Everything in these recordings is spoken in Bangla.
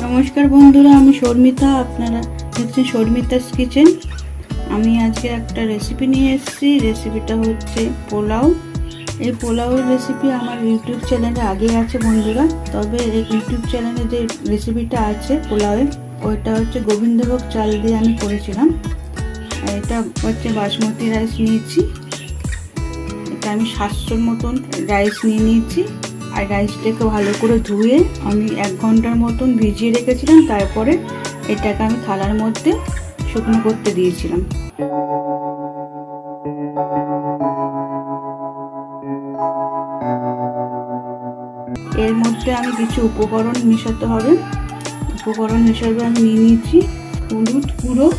নমস্কার বন্ধুরা, আমি শর্মিতা। আপনারা দেখছেন শর্মিতাস কিচেন। আমি আজকে একটা রেসিপি নিয়ে এসেছি। রেসিপিটা হচ্ছে পোলাও। এই পোলাওয়ের রেসিপি আমার ইউটিউব চ্যানেলে আগে আছে বন্ধুরা, তবে এই ইউটিউব চ্যানেলে যে রেসিপিটা আছে পোলাওয়ের, ওইটা হচ্ছে গোবিন্দভোগ চাল দিয়ে আমি করেছিলাম। এটা হচ্ছে বাসমতি রাইস নিয়েছি। এটা আমি 700 মতন রাইস নিয়ে নিয়েছি। আর রাইসটাকে ভালো করে ধুয়ে আমি 1 ঘন্টার মতন ভিজিয়ে রেখেছিলাম। তারপরে এটাকে আমি থালার মধ্যে শুকনো করতে দিয়েছিলাম। এর মধ্যে আমি কিছু উপকরণ মেশাতে হবে। উপকরণ হিসাবে আমি নিয়ে নিয়েছি হলুদ গুঁড়ো,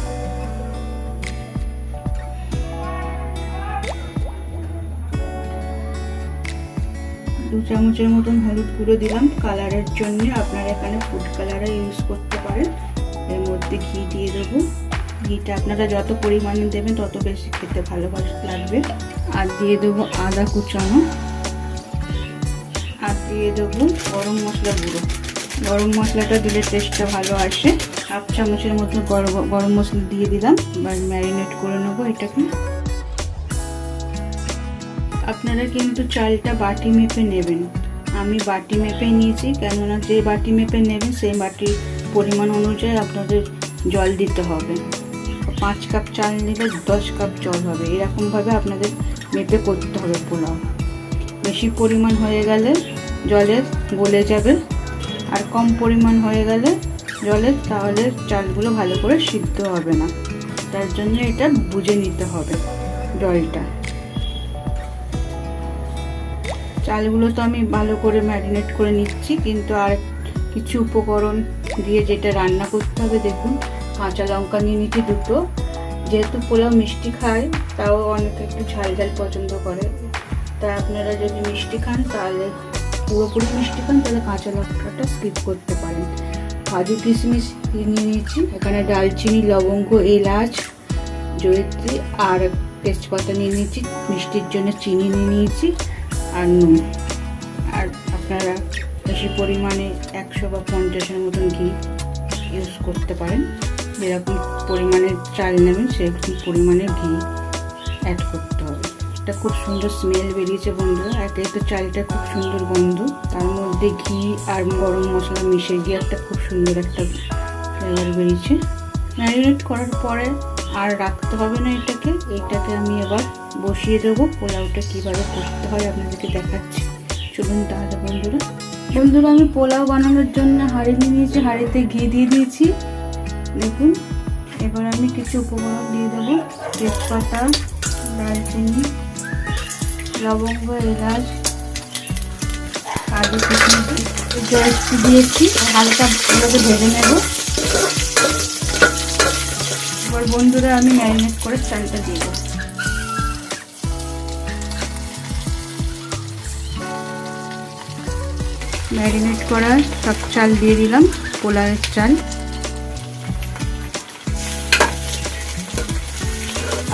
দু চামচের মতন হলুদ গুঁড়ো দিলাম কালারের জন্য। আপনারা এখানে ফুড কালার ইউজ করতে পারেন। এর মধ্যে ঘি দিয়ে দেবো। ঘিটা আপনারা যত পরিমাণে দেবেন তত বেশি খেতে ভালো লাগবে। আর দিয়ে দেবো আদা কুচানো। আর দিয়ে দেবো গরম মশলা গুঁড়ো। গরম মশলাটা দিলে টেস্টটা ভালো আসে। 1/2 চামচের মতো গরম মশলা দিয়ে দিলাম। এবার ম্যারিনেট করে নেবো এটাকে। আপনারা কিন্তু চালটা বাটি মেপে নেবেন। আমি বাটি মেপে নিয়েছি, কেননা যে বাটি মেপে নেবেন সেই বাটির পরিমাণ অনুযায়ী আপনাদের জল দিতে হবে। 5 কাপ চাল নিলে 10 কাপ জল হবে। এরকমভাবে আপনাদের মেপে করতে হবে পোলাও। বেশি পরিমাণ হয়ে গেলে জলের গলে যাবে, আর কম পরিমাণ হয়ে গেলে জলের তাহলে চালগুলো ভালো করে সিদ্ধ হবে না। তার জন্য এটা বুঝে নিতে হবে জলটা। চালগুলো তো আমি ভালো করে ম্যারিনেট করে নিচ্ছি, কিন্তু আর কিছু উপকরণ দিয়ে যেটা রান্না করতে হবে। দেখুন, কাঁচা লঙ্কা নিয়ে নিচ্ছি 2টো। যেহেতু পোলাও মিষ্টি খায়, তাও অনেকে একটু ঝাল ঝাল পছন্দ করে। তাই আপনারা যদি মিষ্টি খান, তাহলে পুরোপুরি মিষ্টি খান, তাহলে কাঁচা লঙ্কাটা স্কিপ করতে পারেন। কাজু কিশমিশ নিয়ে নিচ্ছি। এখানে দালচিনি, লবঙ্গ, এলাচ, জয়িত্রী আর তেজপাতা নিয়ে নিচ্ছি। মিষ্টির জন্য চিনি নিয়ে নিয়েছি আর নুন। আর আপনারা বেশি পরিমাণে 100 বা 50-এর মতন ঘি ইউজ করতে পারেন। যেরকম পরিমাণে চাল নেবেন সেরকম পরিমাণে ঘি অ্যাড করতে হবে। এটা খুব সুন্দর স্মেল বেরিয়েছে বন্ধুরা। একে তো চালটা খুব সুন্দর গন্ধ, তার মধ্যে ঘি আর গরম মশলা মিশে গিয়ে একটা খুব সুন্দর একটা ফ্লেভার বেরিয়েছে। ম্যারিনেট করার পরে আর রাখতে হবে না এইটাকে আমি এবার বসিয়ে দেবো। পোলাওটা কীভাবে করতে হয় আপনাদেরকে দেখাচ্ছি। চলুন তাহলে বন্ধুরা আমি পোলাও বানানোর জন্য হাঁড়ি নিয়ে নিয়েছি। হাঁড়িতে ঘি দিয়ে দিয়েছি। দেখুন, এবার আমি কিছু উপকরণ দিয়ে দেবো। তেজপাতা, দালচিনি, লবঙ্গ, এলাচ, কাজু কিশমিশ, জয়িত্রী দিয়েছি। হালকা ওগুলোকে ভেজে নেব। এবার বন্ধুরা আমি ম্যারিনেট করে চালটা দিয়ে দেবো। ম্যারিনেট করা সব চাল দিয়ে দিলাম, পোলাওয়ের চাল।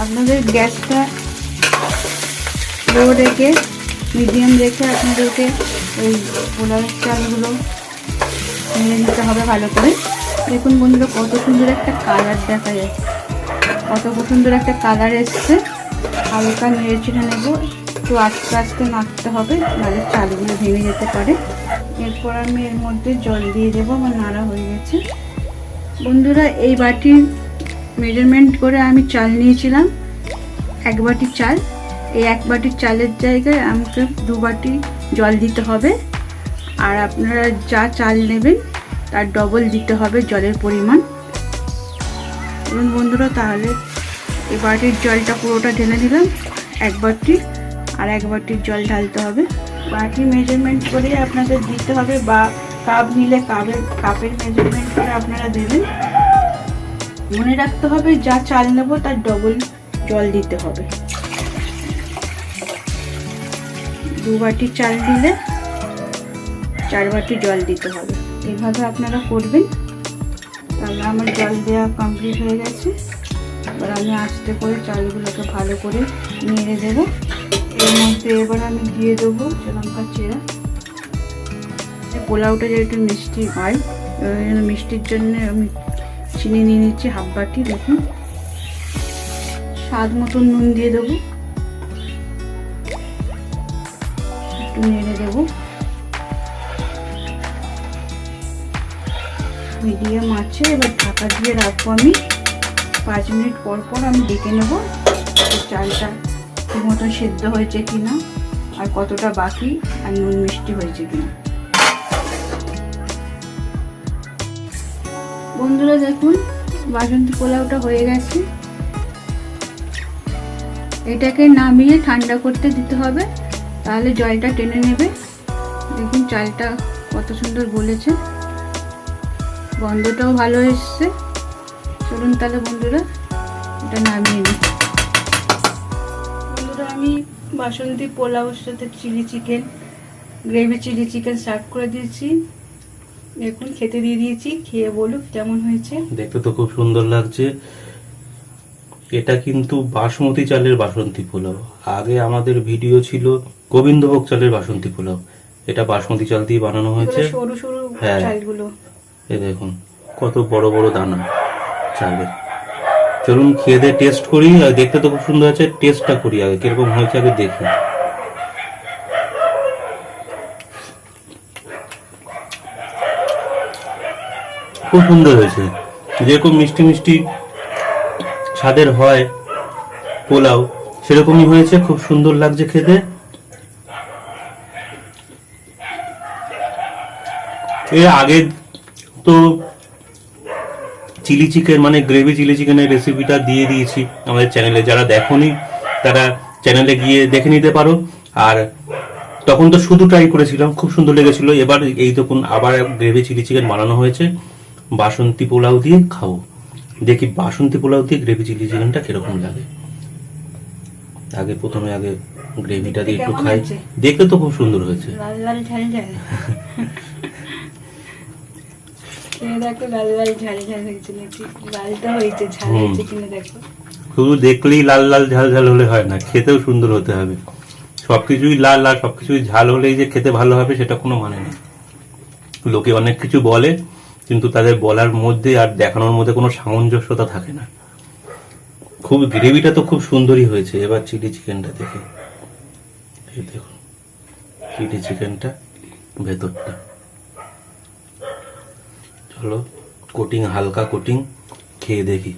আপনাদের গ্যাসটা লো রেখে মিডিয়াম রেখে আপনাদেরকে এই পোলাওয়ের চালগুলো নেড়ে নিতে হবে ভালো করে। দেখুন বন্ধুরা, কত সুন্দর একটা কালার দেখা যাচ্ছে, কত সুন্দর একটা কালার এসছে। হালকা নেড়ে চেড়ে নেবো, একটু আস্তে আস্তে নাড়তে হবে, নাহলে চালগুলো ভেঙে যেতে পারে। এরপর আমি এর মধ্যে জল দিয়ে দেবো। আমার নাড়া হয়ে গেছে বন্ধুরা। এই বাটির মেজারমেন্ট করে আমি চাল নিয়েছিলাম 1 বাটি চাল। এই 1 বাটি চালের জায়গায় আমাকে 2 বাটি জল দিতে হবে। আর আপনারা যা চাল নেবেন তার ডবল দিতে হবে জলের পরিমাণ। এবং বন্ধুরা, তাহলে এই বাটির জলটা পুরোটা ঢেলে দিলাম 1 বাটি, আর 1 বাটির জল ঢালতে হবে। বাটি মেজারমেন্ট করে আপনাদের দিতে হবে, বা কাপ নিলে কাপের মেজারমেন্ট করে আপনারা দেবেন। মনে রাখতে হবে যা চাল নেব তার ডবল জল দিতে হবে। 2 বাটি চাল দিলে 4 বাটি জল দিতে হবে। এইভাবে আপনারা করবেন। তাহলে আমার জল দেওয়া কমপ্লিট হয়ে গেছে। এবার আমি আস্তে করে চালগুলোকে ভালো করে নেড়ে দেবো। এর মধ্যে এবার আমি দিয়ে দেবো লঙ্কা চেরা। পোলাওটা যেহেতু মিষ্টি হয় মিষ্টির জন্য আমি চিনি নিয়ে নিচ্ছি হাফ বাটি। দেখুন স্বাদ মতন নুন দিয়ে দেবো, একটু নেড়ে দেবো। মিডিয়াম আছে, এবার ঢাকা দিয়ে রাখবো আমি 5 মিনিট পর পর আমি দেখে নেবো চালটা ঠিক মতন সেদ্ধ হয়েছে কিনা, আর কতটা বাকি, আর নুন মিষ্টি হয়েছে কিনা। বন্ধুরা দেখুন বাসন্তী পোলাওটা হয়ে গেছে। এটাকে নামিয়ে ঠান্ডা করতে দিতে হবে, তাহলে জলটা টেনে নেবে। দেখুন চালটা কত সুন্দর গলেছে, গন্ধটাও ভালো এসছে। চলুন তাহলে বন্ধুরা এটা নামিয়ে নিই। বন্ধুরা আমি বাসন্তী পোলাওর সাথে গ্রেভি চিলি চিকেন সার্ভ করে দিয়েছি। দেখুন খেতে দিয়ে দিয়েছি, খেয়ে বলুক কেমন হয়েছে। দেখতে তো খুব সুন্দর লাগছে। এটা কিন্তু বাসমতি চালের বাসন্তী পোলাও। আগে আমাদের ভিডিও ছিল গোবিন্দভোগ চালের বাসন্তী পোলাও। এটা বাসমতি চাল দিয়ে বানানো হয়েছে। সরু সরু চালগুলো এই দেখুন কত বড় বড় দানা চালের। চলুন খেয়ে দিয়ে টেস্ট করি। আর দেখতে তো খুব সুন্দর আছে, টেস্টটা করি আগে কিরকম হয়েছে আগে দেখি। খুব সুন্দর হয়েছে, যেরকম মিষ্টি মিষ্টি স্বাদের হয় পোলাও সেরকমই হয়েছে, খুব সুন্দর লাগছে খেতে। এর আগে তো চিলি চিকেন মানে গ্রেভি চিলি চিকেনের রেসিপিটা দিয়ে দিয়েছি আমাদের চ্যানেলে, যারা দেখোনি তারা চ্যানেলে গিয়ে দেখে নিতে পারো। আর তখন তো শুধু ট্রাই করেছিলাম, খুব সুন্দর লেগেছিল। এবার এই তখন আবার গ্রেভি চিলি চিকেন বানানো হয়েছে বাসন্তী পোলাও দিয়ে, খাবো দেখি বাসন্তী পোলাও দিয়ে গ্রেভি চিলি চিকেনটা কিরকম লাগে। প্রথমে গ্রেভিটা দিয়ে একটু খাই, দেখতে তো খুব সুন্দর হয়েছে। লাল লাল ঝাল ঝাল দেখো, লাল লাল ঝাল ঝাল হয়েছে নাকি, লালটা হয়েছে, ঝাল হয়েছে কিনা দেখো। শুধু দেখলেই লাল লাল ঝাল ঝাল হলে হয় না, খেতেও সুন্দর হতে হবে। সবকিছুই লাল লাল সবকিছুই ঝাল হলেই যে খেতে ভালো হবে সেটা কোনো মানে নেই। লোকে অনেক কিছু বলে, কিন্তু তাদের বলার মধ্যে আর দেখানোর মধ্যে কোনো সামঞ্জস্যতা থাকে না। খুব গ্রেভিটা তো খুব সুন্দরই হয়েছে। এবার চিলি চিকেনটা দেখে, এই দেখুন চিলি চিকেনটা ভেতরটা, চলো কোটিং হালকা কোটিং খেয়ে দেখি।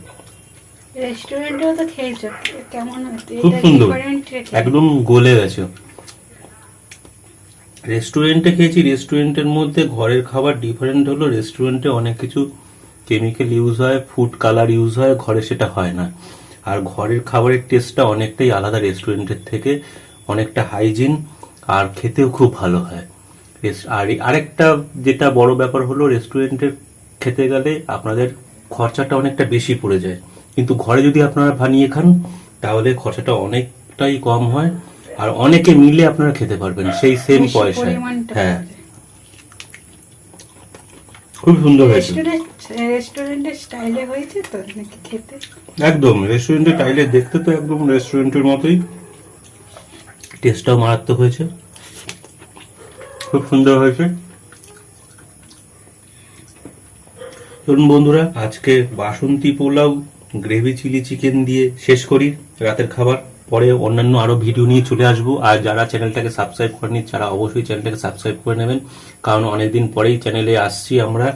রেস্টুরেন্টেও তো খেয়েছো, কেমন হচ্ছে? খুব সুন্দর, একদম গলে গেছে। রেস্টুরেন্টে খেয়েছি, রেস্টুরেন্টের মধ্যে ঘরের খাবার ডিফারেন্ট হলো। রেস্টুরেন্টে অনেক কিছু কেমিক্যাল ইউজ হয়, ফুড কালার ইউজ হয়, ঘরে সেটা হয় না। আর ঘরের খাবারের টেস্টটা অনেকটাই আলাদা রেস্টুরেন্টের থেকে, অনেকটা হাইজিন, আর খেতেও খুব ভালো হয়। আর আরেকটা যেটা বড় ব্যাপার হলো, রেস্টুরেন্টের খেতে গেলে আপনাদের খরচাটা অনেকটা বেশি পড়ে যায়, কিন্তু ঘরে যদি আপনারা বানিয়ে খান তাহলে খরচাটা অনেকটাই কম হয়, আর অনেকে মিলে আপনারা খেতে পারবেন সেই সেম পয়সায়। হ্যাঁ, খুব সুন্দর হয়েছে। রেস্টুরেন্টের স্টাইলে হয়েছে তো নাকি খেতে? একদম রেস্টুরেন্টের স্টাইলে, দেখতে তো একদম রেস্টুরেন্টের মতোই, টেস্টটাও মারাত্মক হয়েছে, খুব সুন্দর হয়েছে। চলুন বন্ধুরা আজকে বাসন্তী পোলাও গ্রেভি চিলি চিকেন দিয়ে শেষ করি রাতের খাবার। পরে অন্যান্য আরো ভিডিও নিয়ে চলে আসবো। আর যারা চ্যানেলটাকে সাবস্ক্রাইব করেনি তারা অবশ্যই চ্যানেলটাকে সাবস্ক্রাইব করে নেবেন, কারণ অনেকদিন পরেই চ্যানেলে আসছি আমরা,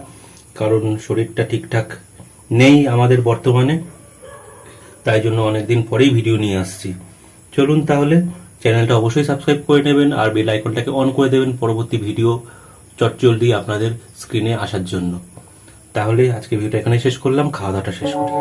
কারণ শরীরটা ঠিকঠাক নেই আমাদের বর্তমানে, তাই জন্য অনেকদিন পরেই ভিডিও নিয়ে আসছি। চলুন তাহলে চ্যানেলটা অবশ্যই সাবস্ক্রাইব করে নেবেন, আর বেল আইকনটাকে অন করে দেবেন পরবর্তী ভিডিও চটজলদি আপনাদের স্ক্রিনে আসার জন্য। তাহলে আজকে ভিডিওটা এখানে শেষ করলাম, খাওয়া দাওয়াটা শেষ করি।